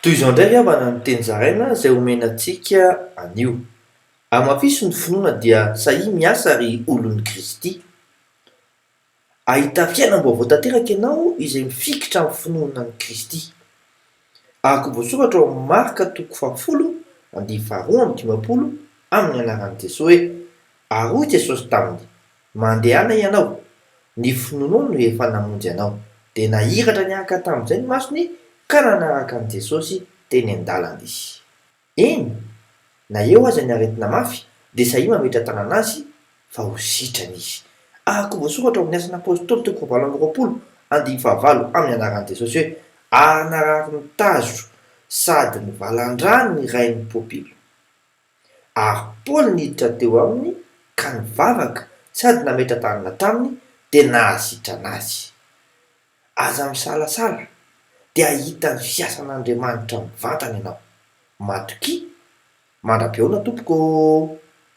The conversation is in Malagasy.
Toy izao indray avana ny teny zaraina izay omenantsika anio. Amafisy ny finoana dia sahia miasa ry olon'ny Kristy. Ahita fiainam-baovao tanteraka ianao izay mifikitra amin'ny finoana ny Kristy. Araka voasoratra ao amin'ny Marka 10:10-20 amin'ny anaran'i Jesosy hoe: ary hoy Jesosy taminy, mandehana ianao, ny finoanao no efa namonjy anao. Dia nahiratra niaraka tamin'izay ny masony ka nanaraka an'i Jesosy teny an-dalana izy. Eny, na eo aza ny aretina mafy dia sahia mametra tanana azy fa ho sitrany izy. Araka voasoratra ao amin'ny Asan'ny Apôstôly 2:20 amin'ny anaran'i Jesosy hoe: ary narary ny tazo sady ny valan-drano ny rain'ny mpôpilo. Ary Paoly niditra teo aminy ka nivavaka sady nametra tanana taminy dia nahasitrana azy. Aza misalasala dia ahita ny fiasan'Andriamanitra mivantana ianao. Matokia, mandrapiaona tompoko.